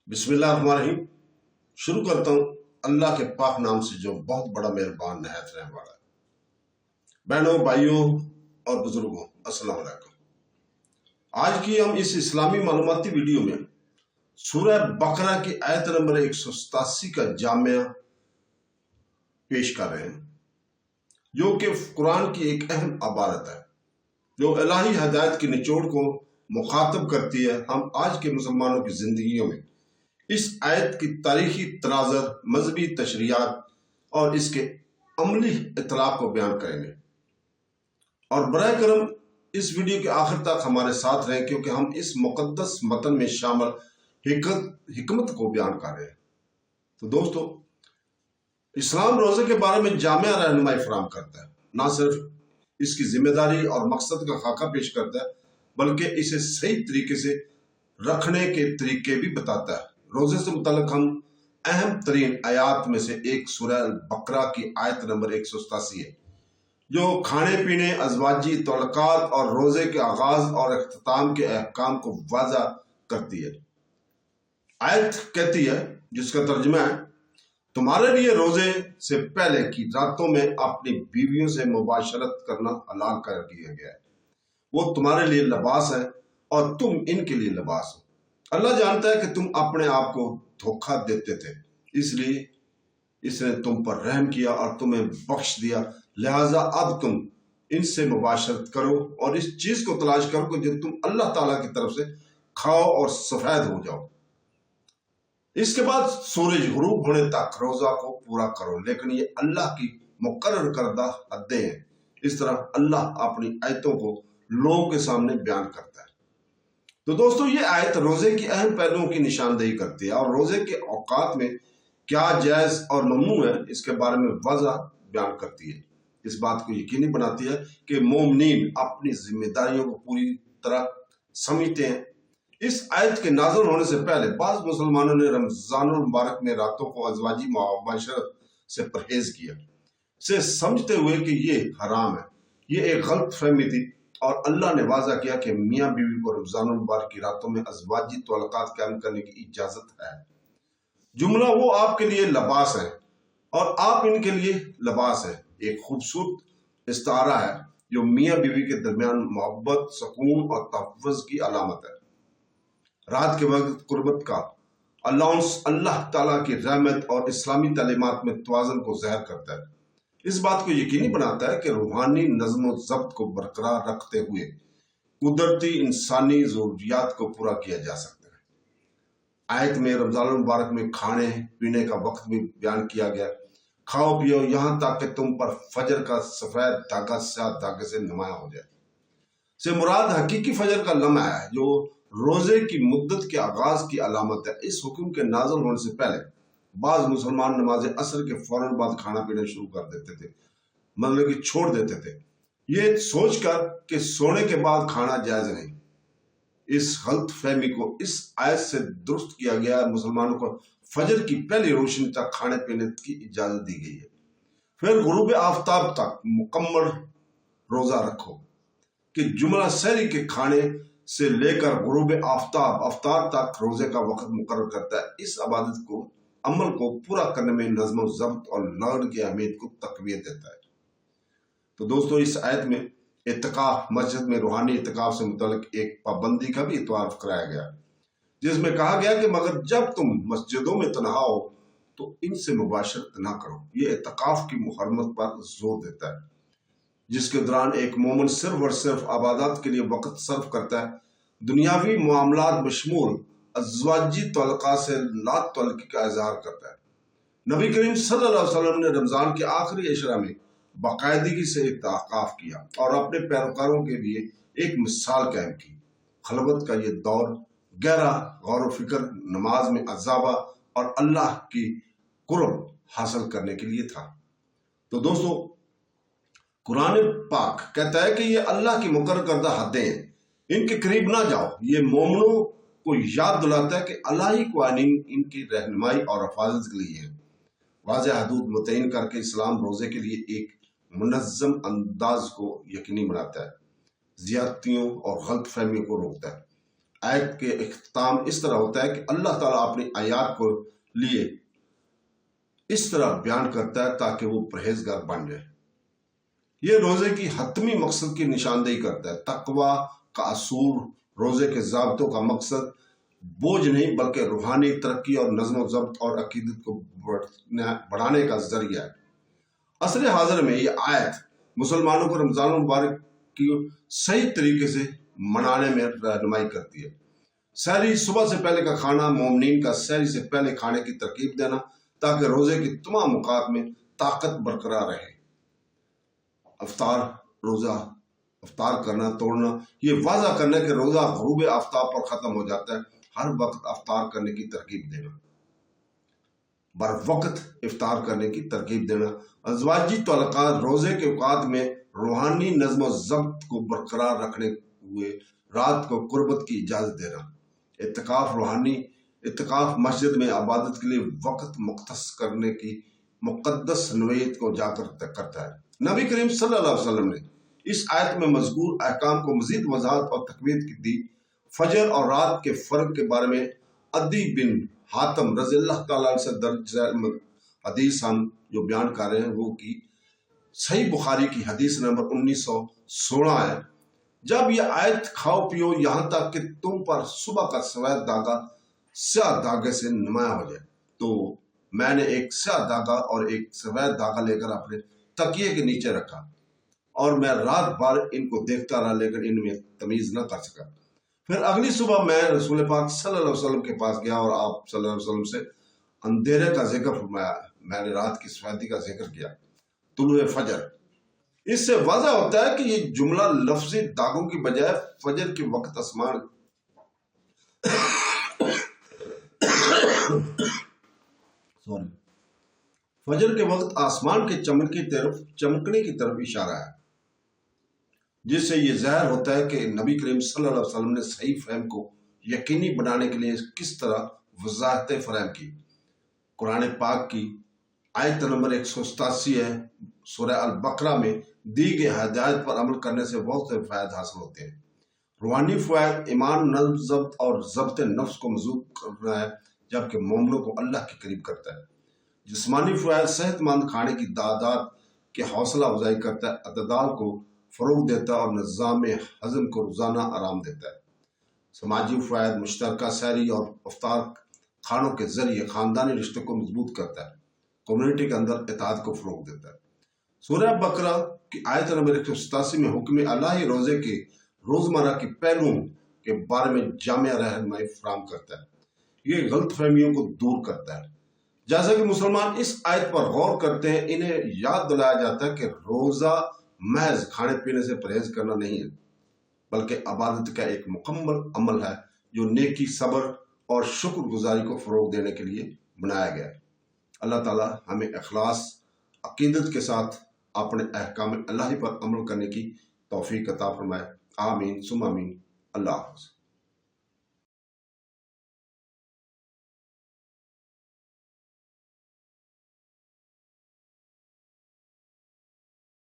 बिस्मिल्लाहिर्रहमानिर्रहीम। शुरू करता हूँ अल्लाह के पाक नाम से जो बहुत बड़ा मेहरबान नहायत रहने वाला है। बहनों, भाइयों और बुजुर्गों, अस्सलाम वालेकुम। आज की हम इस इस्लामी मालूमाती वीडियो में सूरह बकरा की आयत नंबर 187 का जामिया पेश कर रहे हैं, जो कि कुरान की एक अहम इबारत है जो इलाही हदायत की निचोड़ को मुखातब करती है। हम आज के मुसलमानों की जिंदगियों में इस आयत की तारीखी तनाज़र, मजहबी तशरीयात और इसके अमली इतलाफ को बयान करेंगे। और बराए करम इस वीडियो के आखिर तक हमारे साथ रहें, क्योंकि हम इस मुकद्दस मतन में शामिल हिकमत को बयान कर रहे हैं। तो दोस्तों, इस्लाम रोजे के बारे में जामिया रहनुमाई फराहम करता है। ना सिर्फ इसकी जिम्मेदारी और मकसद का खाका पेश करता है, बल्कि इसे सही तरीके से रखने के तरीके भी बताता है। रोजे से मुतल्लिक हम अहम तरीन आयात में से एक सूरह बकरा की आयत नंबर 187 है, जो खाने पीने, अज़वाजी तल्लुकात और रोजे के आगाज और इख्तिताम के अहकाम को वाज़ा करती है। आयत कहती है, जिसका तर्जुमा है, तुम्हारे लिए रोजे से पहले की रातों में अपनी बीवियों से मुबाशरत करना हलाल कर दिया गया है। वो तुम्हारे लिए लिबास है और तुम इनके लिए लिबास हो। अल्लाह जानता है कि तुम अपने आप को धोखा देते थे, इसलिए इसने तुम पर रहम किया और तुम्हें बख्श दिया। लिहाजा अब तुम इनसे मुबाशरत करो और इस चीज को तलाश करो कि जो तुम अल्लाह ताला की तरफ से खाओ और सफेद हो जाओ। इसके बाद सूरज गुरूब होने तक रोजा को पूरा करो, लेकिन ये अल्लाह की मुकर्रर करदा हदें हैं। इस तरह अल्लाह अपनी आयतों को लोगों के सामने बयान करता है। तो दोस्तों, ये आयत रोजे की अहम पहलुओं की निशानदेही करती है और रोजे के औकात में क्या जायज और ममनू है, इसके बारे में वजह बयान करती है। इस बात को यकीनी बनाती है कि मोमिनीन अपनी जिम्मेदारियों को पूरी तरह समझते हैं। इस आयत के नाज़िल होने से पहले बाज़ मुसलमानों ने रमजानुल मुबारक में रातों को अज़वाजी मुबाशरत से परहेज किया, से समझते हुए कि ये हराम है। ये एक गलत फहमी थी और अल्लाह ने वाज़ा किया कि मियाँ बीवी को रमजानुल मुबारक की रातों में अज़वाजी तल्लुकात कायम करने की इजाजत है। जुमला वो आपके लिए लिबास है और आप इनके लिए लिबास है एक खूबसूरत इस्तारा है जो मियाँ बीवी के दरमियान मोहब्बत, सुकून और तहफ़्फ़ुज़ की अलामत है। रात के वक्त कुर्बत का अल्लाह ताला की रहमत और इस्लामी तालीमात में तवाज़ुन को ज़ाहिर करता है। इस बात को यकीनी बनाता है कि रूहानी नज़्म व ज़ब्त को बरकरार रखते हुए कुदरती इंसानी ज़रूरियात को पूरा किया जा सकता है। आयत में रमज़ान मुबारक में खाने पीने का वक्त भी बयान किया गया। खाओ पियो यहाँ तक कि तुम पर फजर का सफ़ेद धागा स्याह धागे से नुमाया हो जाए। से मुराद हकीकी फजर का लम्हा है, जो रोजे की मुद्दत के आगाज की अलामत है। इस हुक्म के नाज़िल होने से पहले बाज मुसलमान नमाज असर के फौरन बाद खाना पीना शुरू कर देते थे, मतलब कि छोड़ देते थे, ये सोचकर कि सोने के बाद खाना जायज नहीं। इस गलत फहमी को इस आयत से दुरुस्त किया गया। मुसलमानों को फजर की पहली रोशनी तक खाने पीने की इजाजत दी गई है। फिर गुरूब आफ्ताब तक मुकम्मल रोजा रखो, कि जुमला सहरी के खाने से लेकर गुरूब आफ्ताब तक रोजे का वक्त मुकर्रर करता है। इस इबादत को अमल को पूरा करने में नज़्म व ज़ब्त और लगन की अहमियत को तक़वियत देता है। तो दोस्तों, इस आयत में इत्तिकाफ, मस्जिद में रूहानी इत्तिकाफ से मुतल्लिक एक पाबंदी का भी इतवार कराया गया, जिसमें कहा गया कि मगर जब तुम मस्जिदों में तन्हा हो तो इनसे मुबाशरत ना करो। ये इत्तिकाफ की मुहर्रमत पर जोर देता है, जिसके दौरान एक मोमिन सिर्फ और सिर्फ इबादत के लिए वक्त सर्फ करता है। दुनियावी मामलात बशमूल अज़वाजी तल्लुकात से ला तल्लुकी का इजहार करता है। नबी करीम सल्लल्लाहु अलैहि वसल्लम ने रमजान के आखिरी अशरा में बाकायदगी से इत्तिकाफ किया और अपने पैरोकारों के लिए एक मिसाल कायम की। खलवत का ये दौर गहरा गौर फिक्र, नमाज में अज़ाबा और अल्लाह की कुर्ब हासिल करने के लिए था। तो दोस्तों, कुरान पाक कहता है कि ये अल्लाह की मुकर्रर करदा हदें हैं, इनके करीब ना जाओ। ये मोमिनों को याद दिलाता है कि अल्लाही क़वानीन इनकी रहनुमाई और हिफाजत के लिए है। वाज़ेह हदूद मुतय्यन करके इस्लाम रोजे के लिए एक मुनज़्ज़म अंदाज को यकीनी बनाता है, ज़ियादतियों और गलत फहमियों को रोकता है। آیت کے اختتام اس طرح ہوتا ہے کہ اللہ تعالیٰ اپنی آیات کو لیے اس طرح بیان کرتا ہے تاکہ وہ پرہیزگار بن جائے۔ یہ روزے کی حتمی مقصد کی نشاندہی کرتا ہے۔ تقوی کا اصول روزے کے ضابطوں کا مقصد بوجھ نہیں بلکہ روحانی ترقی اور نظم و ضبط اور عقیدت کو بڑھانے کا ذریعہ ہے۔ عصر حاضر میں یہ آیت مسلمانوں کو رمضان المبارک کی صحیح طریقے سے منانے میں رہنمائی کرتی ہے۔ سحری صبح سے پہلے کا کھانا، مومنین کا سحری سے پہلے کھانے کی ترغیب دینا تاکہ روزے کی تمام اوقات میں طاقت برقرار رہے۔ افطار کرنا، توڑنا، یہ واضح کرنا کہ روزہ غروب آفتاب پر ختم ہو جاتا ہے۔ ہر وقت افطار کرنے کی ترغیب دینا، بر وقت افطار کرنے کی ترغیب دینا۔ ازواجی تعلقات، روزے کے اوقات میں روحانی نظم و ضبط کو برقرار رکھنے ہوئے رات کو قربت کی اجازت دینا۔ اعتکاف مسجد میں عبادت کے لیے وقت مختص کرنے کی مقدس نوعیت کو اجاگر کرتا ہے۔ نبی کریم صلی اللہ علیہ وسلم نے اس آیت میں مذکور احکام کو مزید وضاحت اور تقویت دی۔ فجر اور رات کے فرق کے بارے میں عدی بن حاتم رضی اللہ تعالیٰ عنہ سے درج حدیث ہم جو بیان کر رہے ہیں وہ کی صحیح بخاری کی حدیث نمبر 1916 ہے۔ جب یہ آیت کھاؤ پیو یہاں تک کہ تم پر صبح کا سفید دھاگا سیاہ دھاگے سے نمایاں ہو جائے، تو میں نے ایک سیاہ دھاگا اور ایک سفید دھاگا لے کر اپنے تکیے کے نیچے رکھا اور میں رات بھر ان کو دیکھتا رہا لیکن ان میں تمیز نہ کر سکا۔ پھر اگلی صبح میں رسول پاک صلی اللہ علیہ وسلم کے پاس گیا اور آپ صلی اللہ علیہ وسلم سے اندھیرے کا ذکر فرمایا۔ میں نے رات کی سفیدی کا ذکر کیا۔ طلوع فجر، اس سے واضح ہوتا ہے کہ یہ جملہ لفظی داغوں کی بجائے فجر کے وقت آسمان کے چمکنے کی طرف اشارہ ہے، جس سے یہ ظاہر ہوتا ہے کہ نبی کریم صلی اللہ علیہ وسلم نے صحیح فہم کو یقینی بنانے کے لیے کس طرح وضاحتیں فراہم کی۔ قرآن پاک کی آیت نمبر 187 ہے۔ سورہ البقرہ میں دی گئی ہدایت پر عمل کرنے سے بہت سے فوائد حاصل ہوتے ہیں۔ روحانی فوائد: ایمان، نظم ضبط اور ضبط نفس کو مضبوط کرنا ہے جبکہ مومنوں کو اللہ کے قریب کرتا ہے۔ جسمانی فوائد: صحت مند کھانے کی عادات کے حوصلہ افزائی کرتا ہے، اعتدال کو فروغ دیتا ہے اور نظام ہضم کو روزانہ آرام دیتا ہے۔ سماجی فوائد: مشترکہ سحری اور افطار کھانوں کے ذریعے خاندانی رشتوں کو مضبوط کرتا ہے، کمیونٹی کے اندر اتحاد کو فروغ دیتا ہے۔ سورہ بقرہ کی آیت نمبر 187 میں حکم الہی روزے کے روزمرہ کے پہلوؤں کے بارے میں جامع رہنمائی فراہم کرتا ہے۔ یہ غلط فہمیوں کو دور کرتا ہے۔ جیسا کہ مسلمان اس آیت پر غور کرتے ہیں، انہیں یاد دلایا جاتا ہے کہ روزہ محض کھانے پینے سے پرہیز کرنا نہیں ہے بلکہ عبادت کا ایک مکمل عمل ہے جو نیکی، صبر اور شکر گزاری کو فروغ دینے کے لیے بنایا گیا ہے۔ اللہ تعالیٰ ہمیں اخلاص، عقیدت کے ساتھ اپنے احکام الہی پر عمل کرنے کی توفیق عطا فرمائے۔ آمین ثم آمین۔ اللہ حافظ۔